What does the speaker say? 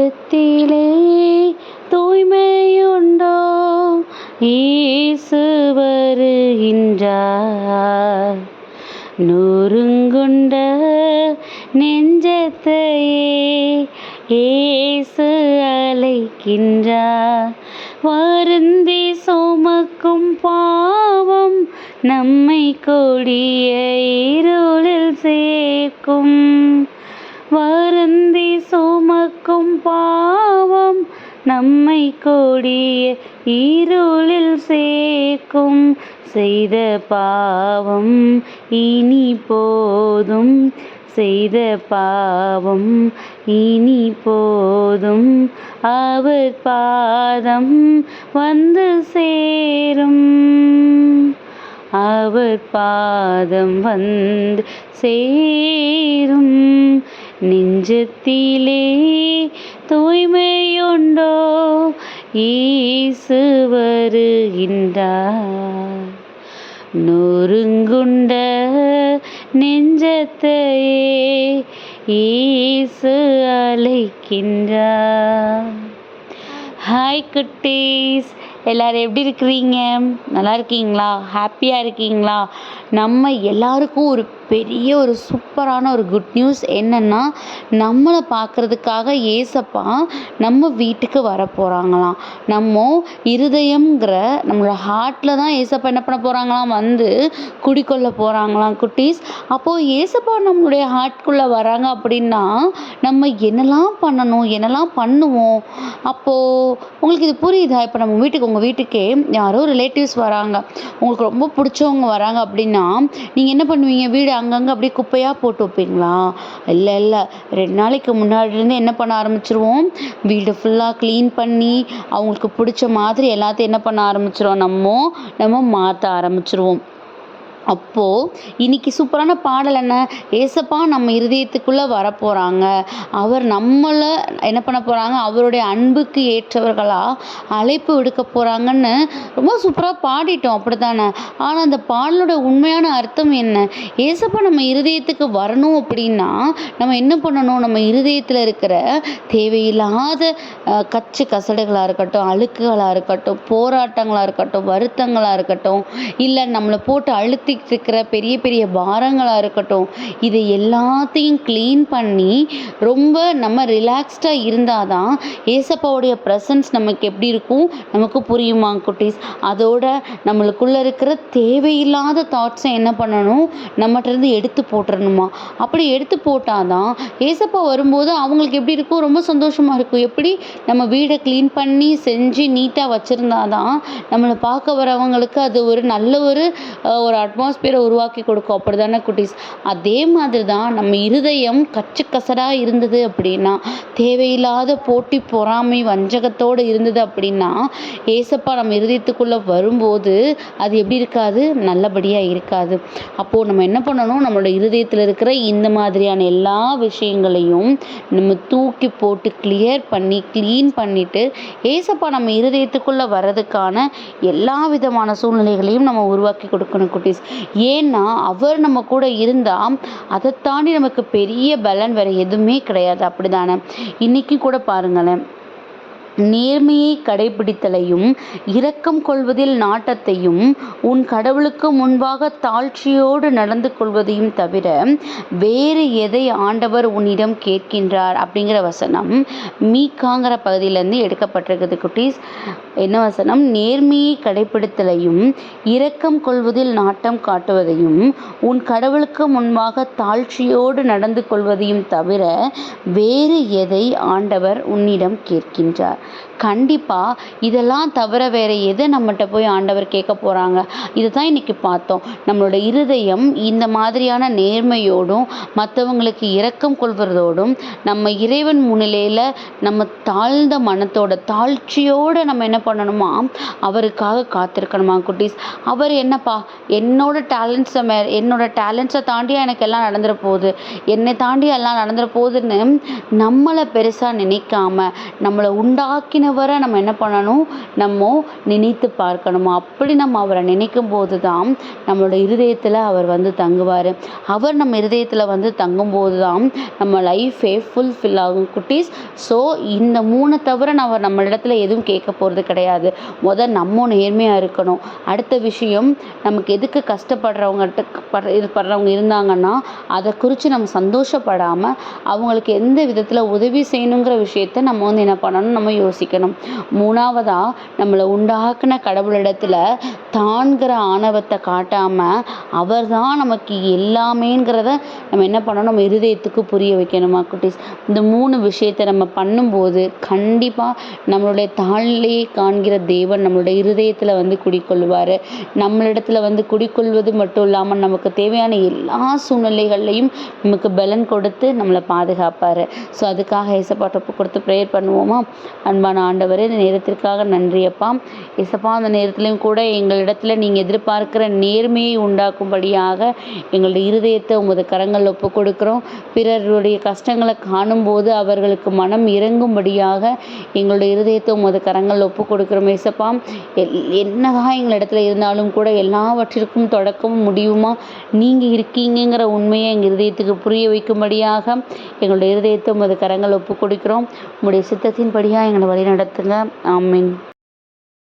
எத்திலே தூய்மையுண்டோ இயேசு வருகின்றார். நொறுங்குண்ட நெஞ்சத்தையே இயேசு அழைக்கின்றார். வருந்தி சுமக்கும் பாவம் நம்மை கொடிய இருளில் சேர்க்கும். வருந்தி சுமக்கும் பாவம் நம்மை கொடிய இருளில் சேர்க்கும். செய்த பாவம் இனி போதும், செய்த பாவம் இனி போதும், அவர் பாதம் வந்து சேரும், அவர் பாதம் வந்து சேரும். நெஞ்சத்திலே தூய்மையுண்டோ இயேசு வருகின்றார். நொறுங்குண்ட நெஞ்சத்தையே இயேசு அழைக்கின்றார். ஹாய் குட்டீஸ், எல்லோரும் எப்படி இருக்கிறீங்க? நல்லா இருக்கீங்களா? ஹாப்பியாக இருக்கீங்களா? நம்ம எல்லாருக்கும் ஒரு பெரிய ஒரு சூப்பரான ஒரு குட் நியூஸ் என்னென்னா, நம்மளை பார்க்குறதுக்காக ஏசப்பா நம்ம வீட்டுக்கு வர போகிறாங்களாம். நம்ம இருதயங்கிற நம்மளோட ஹார்ட்டில் தான் ஏசப்பா என்ன பண்ண போகிறாங்களாம், வந்து குடிக்கொள்ள போகிறாங்களாம் குட்டீஸ். அப்போது ஏசப்பா நம்மளுடைய ஹார்ட்குள்ளே வராங்க அப்படின்னா நம்ம என்னெல்லாம் பண்ணணும், என்னெல்லாம் பண்ணுவோம்? அப்போது உங்களுக்கு இது புரியுதா? இப்போ நம்ம வீட்டுக்கு, உங்கள் வீட்டுக்கே யாரோ ரிலேட்டிவ்ஸ் வராங்க, உங்களுக்கு ரொம்ப பிடிச்சவங்க வராங்க அப்படின்னா நீங்கள் என்ன பண்ணுவீங்க? வீடு அங்கங்கே அப்படியே குப்பையாக போட்டு வைப்பீங்களா? இல்லை, 2 நாளைக்கு முன்னாடிலேருந்து என்ன பண்ண ஆரம்பிச்சிருவோம்? வீடு ஃபுல்லாக க்ளீன் பண்ணி அவங்களுக்கு பிடிச்ச மாதிரி எல்லாத்தையும் என்ன பண்ண ஆரம்பிச்சிருவோம்? நம்ம மாற்ற ஆரம்பிச்சிருவோம். அப்போது இன்னைக்கு சூப்பரான பாடல் என்ன? ஏசப்பா நம்ம இருதயத்துக்குள்ளே வரப்போகிறாங்க. அவர் நம்மளை என்ன பண்ண போகிறாங்க? அவருடைய அன்புக்கு ஏற்றவர்களாக அழைப்பு விடுக்க போகிறாங்கன்னு ரொம்ப சூப்பராக பாடிட்டோம், அப்படி தானே? ஆனால் அந்த பாடலோட உண்மையான அர்த்தம் என்ன? ஏசப்பா நம்ம இருதயத்துக்கு வரணும் அப்படின்னா நம்ம என்ன பண்ணணும்? நம்ம இருதயத்தில் இருக்கிற தேவையில்லாத கச்சு கசடுகளாக இருக்கட்டும், அழுக்குகளாக இருக்கட்டும், போராட்டங்களாக இருக்கட்டும், வருத்தங்களாக இருக்கட்டும், இல்லை நம்மளை போட்டு அழுத்தி இருக்கிற பெரிய பெரிய பாரங்களாக இருக்கட்டும், இதை எல்லாத்தையும் க்ளீன் பண்ணி ரொம்ப நம்ம ரிலாக்ஸ்டாக இருந்தால் தான் ஏசப்பாவுடைய ப்ரெசன்ஸ் நமக்கு எப்படி இருக்கும் நமக்கு புரியுமா குட்டீஸ்? அதோட நம்மளுக்குள்ளே இருக்கிற தேவையில்லாத தாட்ஸை என்ன பண்ணணும்? நம்மகிட்டருந்து எடுத்து போட்டுடணுமா. அப்படி எடுத்து போட்டால் தான் ஏசப்பா வரும்போது அவங்களுக்கு எப்படி இருக்கும்? ரொம்ப சந்தோஷமாக இருக்கும். எப்படி? நம்ம வீடை க்ளீன் பண்ணி செஞ்சு நீட்டாக வச்சுருந்தா தான் நம்மளை பார்க்க வரவங்களுக்கு அது ஒரு நல்ல ஒரு அட்மாஸ்பியரை உருவாக்கி கொடுக்கும், அப்படி தானே குட்டீஸ்? அதே மாதிரி தான் நம்ம இருதயம் கச்சு கசடாக இருந்தது அப்படின்னா, தேவையில்லாத போட்டி பொறாமை வஞ்சகத்தோடு இருந்தது அப்படின்னா ஏசப்பா நம்ம இருதயத்துக்குள்ளே வரும்போது அது எப்படி இருக்காது? நல்லபடியாக இருக்காது. அப்போது நம்ம என்ன பண்ணணும்? நம்மளோட இருதயத்தில் இருக்கிற இந்த மாதிரியான எல்லா விஷயங்களையும் நம்ம தூக்கி போட்டு க்ளீன் பண்ணிவிட்டு ஏசப்பா நம்ம இருதயத்துக்குள்ளே வர்றதுக்கான எல்லா விதமான சூழ்நிலைகளையும் நம்ம உருவாக்கி கொடுக்கணும் குட்டீஸ். ஏன்னா அவர் நம்ம கூட இருந்தால் அதை தாண்டி நமக்கு பெரிய பலன் வேறு எதுவுமே கிடையாது, அப்படி தானே? இன்றைக்கி கூட பாருங்களேன், நேர்மையை கடைபிடித்தலையும் இரக்கம் கொள்வதில் நாட்டத்தையும் உன் கடவுளுக்கு முன்பாக தாழ்ச்சியோடு நடந்து கொள்வதையும் தவிர வேறு எதை ஆண்டவர் உன்னிடம் கேட்கின்றார் அப்படிங்கிற வசனம் மீகாங்கிற பகுதியிலேருந்து எடுக்கப்பட்டிருக்குது குட்டீஸ். என்ன வசனம்? நேர்மையை கடைபிடித்தலையும் இரக்கம் கொள்வதில் நாட்டம் காட்டுவதையும் உன் கடவுளுக்கு முன்பாக தாழ்ச்சியோடு நடந்து கொள்வதையும் தவிர வேறு எதை ஆண்டவர் உன்னிடம் கேட்கின்றார். கண்டிப்பாக இதெல்லாம் தவிர வேறு எதை நம்மகிட்ட போய் ஆண்டவர் கேட்க போகிறாங்க? இதை தான் இன்றைக்கி பார்த்தோம். நம்மளோட இருதயம் இந்த மாதிரியான நேர்மையோடும் மற்றவங்களுக்கு இரக்கம் கொள்வதோடும் நம்ம இறைவன் முன்னிலையில் நம்ம தாழ்ந்த மனத்தோட தாழ்ச்சியோடு நம்ம என்ன பண்ணணுமா? அவருக்காக காத்திருக்கணுமா குட்டீஸ்? அவர் என்னப்பா என்னோட டேலண்ட்ஸை தாண்டி எனக்கு எல்லாம் நடந்துட போகுது, என்னை தாண்டி எல்லாம் நடந்துட போகுதுன்னு நம்மளை பெருசாக நினைக்காம நம்மளை உண்டாக்கினவரை நம்ம என்ன பண்ணணும், நம்ம நினைத்து பார்க்கணும். அப்படி நம்ம அவரை நினைக்கும் போது தான் நம்மளோட இருதயத்தில் அவர் வந்து தங்குவார். அவர் நம்ம இருதயத்தில் வந்து தங்கும்போது தான் நம்ம லைஃபே ஃபுல்ஃபில் ஆகும் குட்டீஸ். ஸோ இந்த 3 தவிர நம்ம இடத்துல எதுவும் கேட்க போகிறது கிடையாது. நம்ம நேர்மையாக இருக்கணும். அடுத்த விஷயம், நமக்கு எதுக்கு கஷ்டப்படுறவங்க இருந்தாங்கன்னா அதை குறித்து நம்ம சந்தோஷப்படாமல் அவங்களுக்கு எந்த விதத்தில் உதவி செய்யணுங்கிற விஷயத்த நம்ம வந்து என்ன பண்ணணும், நம்ம யோசிக்கணும். 3வதாக, நம்மளை உண்டாக்குன கடவுளிடத்தில் தான்கிற ஆணவத்தை காட்டாமல் அவர் தான் நமக்கு எல்லாமேங்கிறத நம்ம என்ன பண்ணணும், நம்ம இருதயத்துக்கு புரிய வைக்கணுமா குட்டீஸ். இந்த 3 விஷயத்தை நம்ம பண்ணும்போது கண்டிப்பாக நம்மளுடைய தாழ்நிலையை காண்கிற தேவன் நம்மளுடைய இருதயத்தில் வந்து குடிக்கொள்வார். நம்மளிடத்துல வந்து குடிக்கொள்வது மட்டும் இல்லாமல் நமக்கு தேவையான எல்லா சூழ்நிலைகள்லையும் நமக்கு பலன் கொடுத்து நம்மளை பாதுகாப்பார். ஸோ அதுக்காக ஏசப்பாட்ட ஒப்பு கொடுத்து ப்ரேயர் பண்ணுவோமா? அன்பான ஆண்டவரே, இந்த நேரத்திற்காக நன்றியப்பா. ஏசப்பா, அந்த நேரத்துலையும் கூட எங்களிடத்துல நீங்கள் எதிர்பார்க்கிற நேர்மையை உண்டாக்கும்படியாக எங்களுடைய இருதயத்தை உமது கரங்களில் ஒப்பு கொடுக்குறோம். பிறருடைய கஷ்டங்களை காணும்போது அவர்களுக்கு மனம் இறங்கும்படியாக எங்களுடைய இருதயத்தை உமது கரங்களில் ஒப்பு கொடுக்குறோம். ஏசப்பா, என்னதான் எங்களிடத்துல இருந்தாலும் கூட எல்லாவற்றிற்கும் தொடக்கமும் முடிவுமா நீங்கள் இருக்கீங்கிற உண்மையை எங்கள் இருதயத்துக்கு புரிய வைக்கும்படியாக எங்களுடைய இருதயத்தை உமது கரங்கள் ஒப்பு கொடுக்கிறோம். உங்களுடைய சித்தத்தின்படியாக எங்களை வழி நடத்துங்க. ஆமீன்.